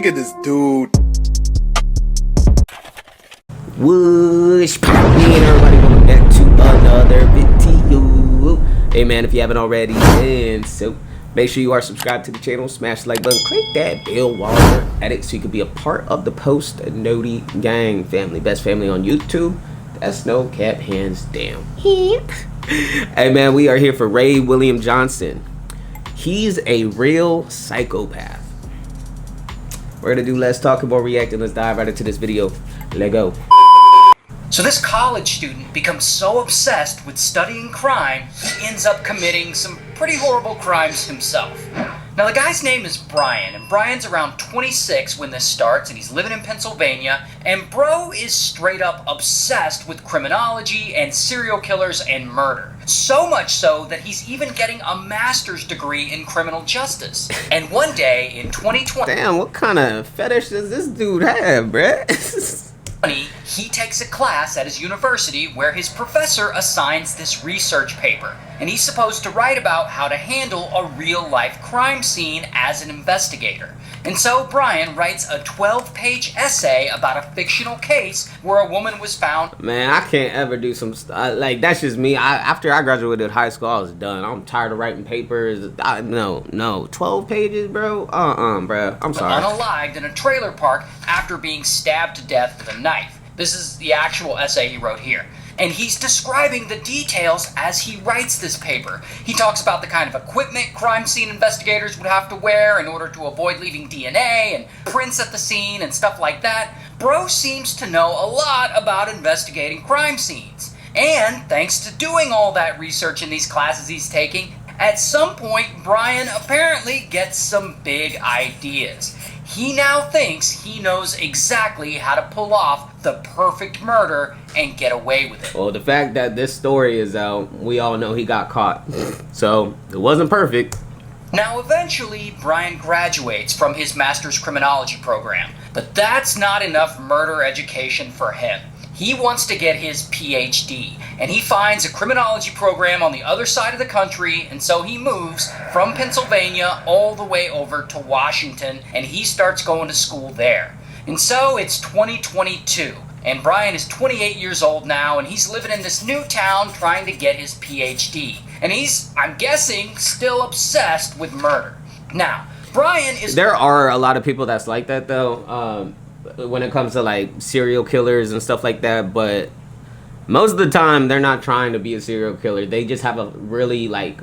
Look at this dude. Whoosh, me and everybody, welcome back to another video. Hey man, if you haven't already, then so make sure you are subscribed to the channel, smash the like button, click that bell while you're at it so you can be a part of the Post Noti gang family, best family on YouTube. That's no cap, hands down. Hey man, we are here for Ray William Johnson. He's a real psychopath. We're gonna do less talking, more reacting. Let's dive right into this video. Let go. So this college student becomes so obsessed with studying crime, he ends up committing some pretty horrible crimes himself. Now the guy's name is Brian, and Brian's around 26 when this starts, and he's living in Pennsylvania, and bro is straight up obsessed with criminology and serial killers and murder. So much so that he's even getting a master's degree in criminal justice. And one day in 2020... Damn, what kind of fetish does this dude have, bruh? He takes a class at his university where his professor assigns this research paper, and he's supposed to write about how to handle a real-life crime scene as an investigator. And so Brian writes a 12-page essay about a fictional case where a woman was found. Man, I can't ever do some like that's just me. After I graduated high school, I was done. I'm tired of writing papers. No, 12 pages, bro. Bro. I'm sorry. Unalived in a trailer park after being stabbed to death with a knife. This is the actual essay he wrote here. And he's describing the details as he writes this paper. He talks about the kind of equipment crime scene investigators would have to wear in order to avoid leaving DNA and prints at the scene and stuff like that. Bro seems to know a lot about investigating crime scenes. And thanks to doing all that research in these classes he's taking, at some point Brian apparently gets some big ideas. He now thinks he knows exactly how to pull off the perfect murder and get away with it. Well, the fact that this story is out, we all know he got caught. So, it wasn't perfect. Now, eventually, Brian graduates from his master's criminology program, but that's not enough murder education for him. He wants to get his PhD, and he finds a criminology program on the other side of the country, and so he moves from Pennsylvania all the way over to Washington, and he starts going to school there. And so it's 2022, and Brian is 28 years old now, and he's living in this new town trying to get his PhD. And he's, I'm guessing, still obsessed with murder. Now, Brian is... There are a lot of people that's like that, though. When it comes to like serial killers and stuff like that, but most of the time they're not trying to be a serial killer. They just have a really, like,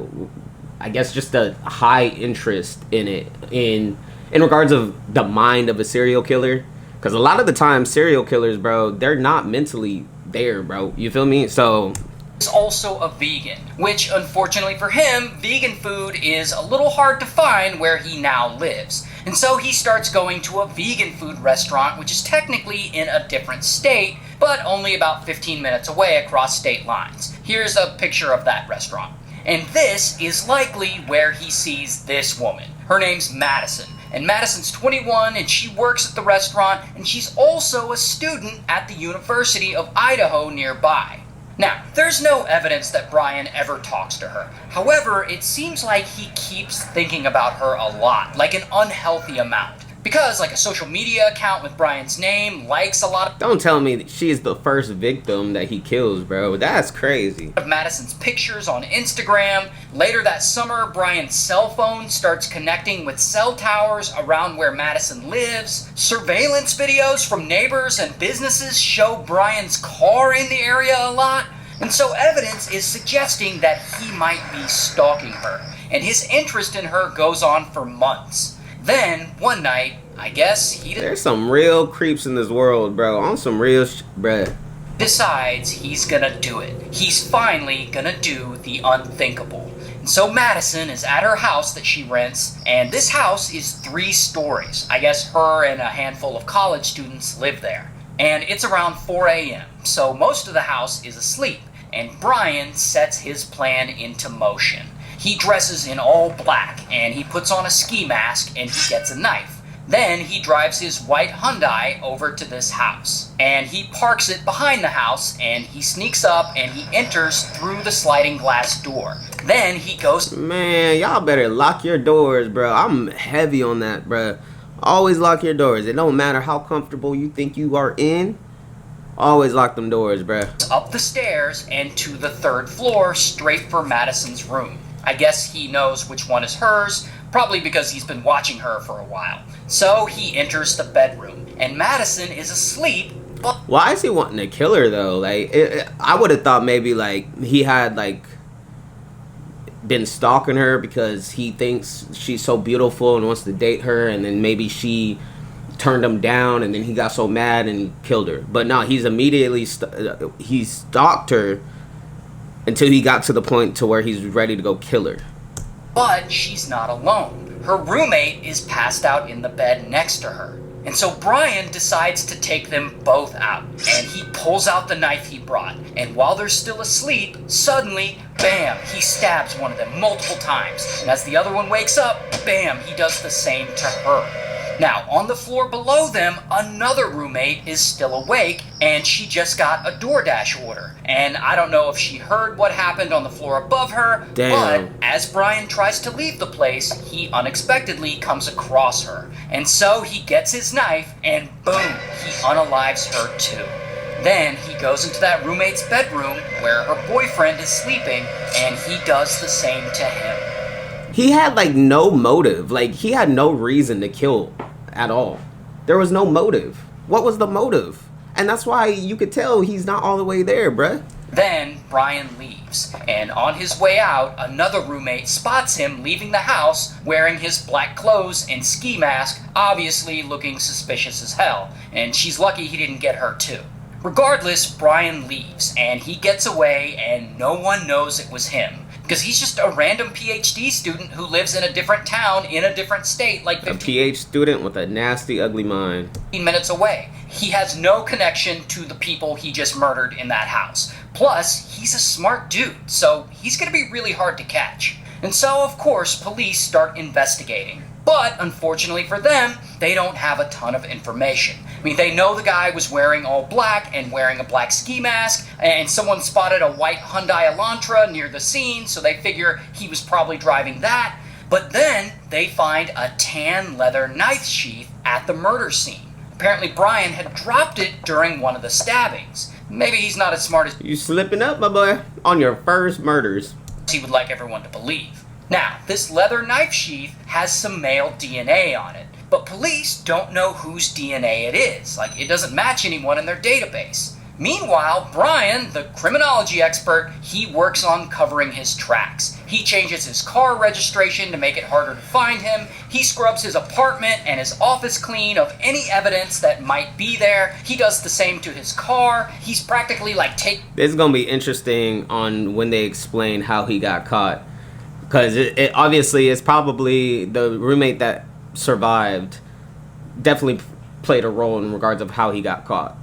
I guess just a high interest in it, in regards of the mind of a serial killer, because a lot of the time serial killers, bro, they're not mentally there, bro, you feel me? So is also a vegan, which unfortunately for him, vegan food is a little hard to find where he now lives. And so he starts going to a vegan food restaurant, which is technically in a different state, but only about 15 minutes away across state lines. Here's a picture of that restaurant. And this is likely where he sees this woman. Her name's Madison. And Madison's 21 and she works at the restaurant, and she's also a student at the University of Idaho nearby. Now, there's no evidence that Brian ever talks to her. However, it seems like he keeps thinking about her a lot, like an unhealthy amount. Because, like, a social media account with Brian's name likes a lot of... Don't tell me that she is the first victim that he kills, bro. That's crazy. ...of Madison's pictures on Instagram. Later that summer, Brian's cell phone starts connecting with cell towers around where Madison lives. Surveillance videos from neighbors and businesses show Brian's car in the area a lot. And so evidence is suggesting that he might be stalking her. And his interest in her goes on for months. Then, one night, I guess he... There's some real creeps in this world, bro. On some real bruh. Decides he's gonna do it. He's finally gonna do the unthinkable. And so Madison is at her house that she rents, and this house is 3 stories. I guess her and a handful of college students live there. And it's around 4 a.m., so most of the house is asleep. And Brian sets his plan into motion. He dresses in all black, and he puts on a ski mask, and he gets a knife. Then he drives his white Hyundai over to this house, and he parks it behind the house, and he sneaks up, and he enters through the sliding glass door. Then he goes... Man, y'all better lock your doors, bro. I'm heavy on that, bro. Always lock your doors. It don't matter how comfortable you think you are in. Always lock them doors, bruh. Up the stairs and to the 3rd floor, straight for Madison's room. I guess he knows which one is hers, probably because he's been watching her for a while. So he enters the bedroom, and Madison is asleep. But why is he wanting to kill her though? Like, I would have thought maybe like he had like been stalking her because he thinks she's so beautiful and wants to date her, and then maybe she turned him down, and then he got so mad and he killed her. But no, he's immediately he stalked her until he got to the point to where he's ready to go kill her. But she's not alone. Her roommate is passed out in the bed next to her. And so Brian decides to take them both out, and he pulls out the knife he brought. And while they're still asleep, suddenly, bam, he stabs one of them multiple times. And as the other one wakes up, bam, he does the same to her. Now, on the floor below them, another roommate is still awake, and she just got a DoorDash order. And I don't know if she heard what happened on the floor above her, damn. But as Brian tries to leave the place, he unexpectedly comes across her. And so he gets his knife, and boom, he unalives her too. Then he goes into that roommate's bedroom where her boyfriend is sleeping, and he does the same to him. He had like no motive. Like, he had no reason to kill at all. There was no motive. What was the motive? And that's why you could tell he's not all the way there, bruh. Then Brian leaves, and on his way out, another roommate spots him leaving the house wearing his black clothes and ski mask, obviously looking suspicious as hell, and she's lucky he didn't get her too. Regardless, Brian leaves, and he gets away, and no one knows it was him. Because he's just a random PhD student who lives in a different town in a different state, like 15 a PhD student with a nasty, ugly mind. minutes away. He has no connection to the people he just murdered in that house. Plus, he's a smart dude, so he's going to be really hard to catch. And so, of course, police start investigating. But, unfortunately for them, they don't have a ton of information. I mean, they know the guy was wearing all black and wearing a black ski mask, and someone spotted a white Hyundai Elantra near the scene, so they figure he was probably driving that. But then, they find a tan leather knife sheath at the murder scene. Apparently, Brian had dropped it during one of the stabbings. Maybe he's not as smart as you slipping up, my boy, on your first murders. He would like everyone to believe. Now, this leather knife sheath has some male DNA on it, but police don't know whose DNA it is. Like, it doesn't match anyone in their database. Meanwhile, Brian, the criminology expert, he works on covering his tracks. He changes his car registration to make it harder to find him. He scrubs his apartment and his office clean of any evidence that might be there. He does the same to his car. He's practically like This is going to be interesting on when they explain how he got caught. Because it obviously is probably the roommate that survived definitely played a role in regards of how he got caught.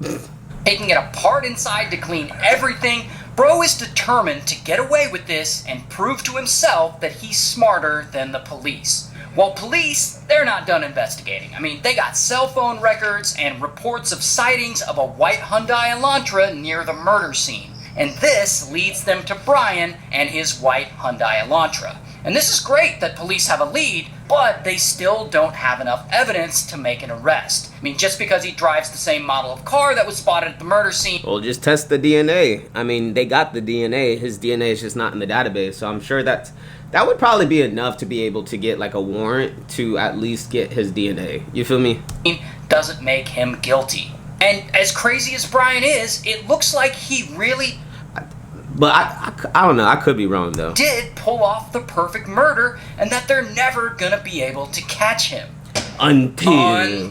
taking it apart inside to clean everything. Bro is determined to get away with this and prove to himself that he's smarter than the police. Well, police, they're not done investigating. I mean, they got cell phone records and reports of sightings of a white Hyundai Elantra near the murder scene. And this leads them to Brian and his white Hyundai Elantra. And this is great that police have a lead, but they still don't have enough evidence to make an arrest. I mean, just because he drives the same model of car that was spotted at the murder scene. Well, just test the DNA. I mean, they got the DNA. His DNA is just not in the database. So I'm sure that would probably be enough to be able to get like a warrant to at least get his DNA. You feel me? Doesn't make him guilty. And as crazy as Brian is, it looks like he really... But I don't know. I could be wrong, though. Did pull off the perfect murder, and that they're never gonna be able to catch him. Until.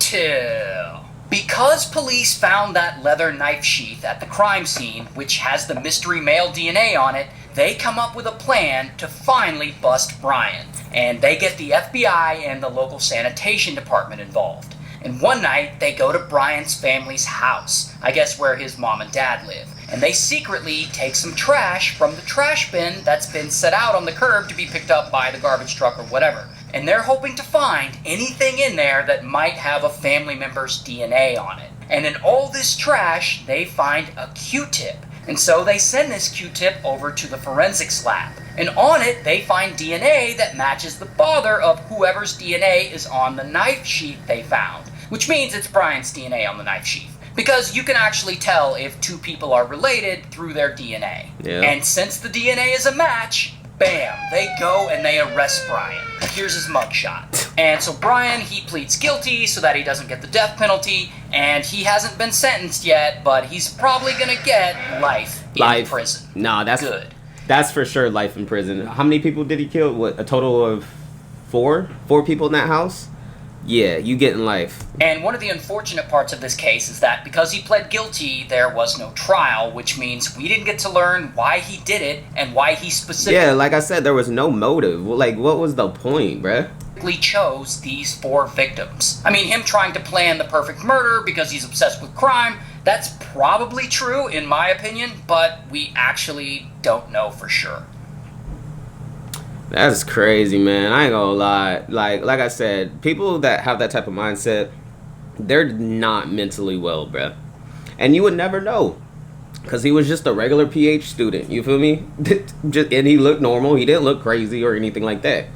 Because police found that leather knife sheath at the crime scene, which has the mystery male DNA on it, they come up with a plan to finally bust Brian. And they get the FBI and the local sanitation department involved. And one night, they go to Brian's family's house, I guess where his mom and dad live. And they secretly take some trash from the trash bin that's been set out on the curb to be picked up by the garbage truck or whatever. And they're hoping to find anything in there that might have a family member's DNA on it. And in all this trash, they find a Q-tip. And so they send this Q-tip over to the forensics lab. And on it, they find DNA that matches the father of whoever's DNA is on the knife sheath they found. Which means it's Brian's DNA on the knife sheath. Because you can actually tell if two people are related through their DNA. Yeah. And since the DNA is a match, bam, they go and they arrest Brian. Here's his mugshot. And so Brian, he pleads guilty so that he doesn't get the death penalty, and he hasn't been sentenced yet, but he's probably gonna get life in prison. Nah, that's good. That's for sure, life in prison. How many people did he kill? What, a total of 4? 4 people in that house? Yeah, you getting life. And one of the unfortunate parts of this case is that because he pled guilty, there was no trial, which means we didn't get to learn why he did it and why he specifically... Yeah, like I said, there was no motive. Like, what was the point, bruh? ...chose these 4 victims. I mean, him trying to plan the perfect murder because he's obsessed with crime, that's probably true in my opinion, but we actually don't know for sure. That's crazy, man. I ain't gonna lie. Like I said, people that have that type of mindset, they're not mentally well, bruh. And you would never know. Because he was just a regular PH student. You feel me? And he looked normal. He didn't look crazy or anything like that.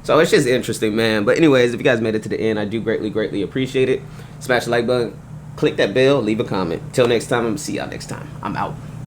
So it's just interesting, man. But anyways, if you guys made it to the end, I do greatly appreciate it. Smash the like button. Click that bell. Leave a comment. Till next time, I'm going to see y'all next time. I'm out.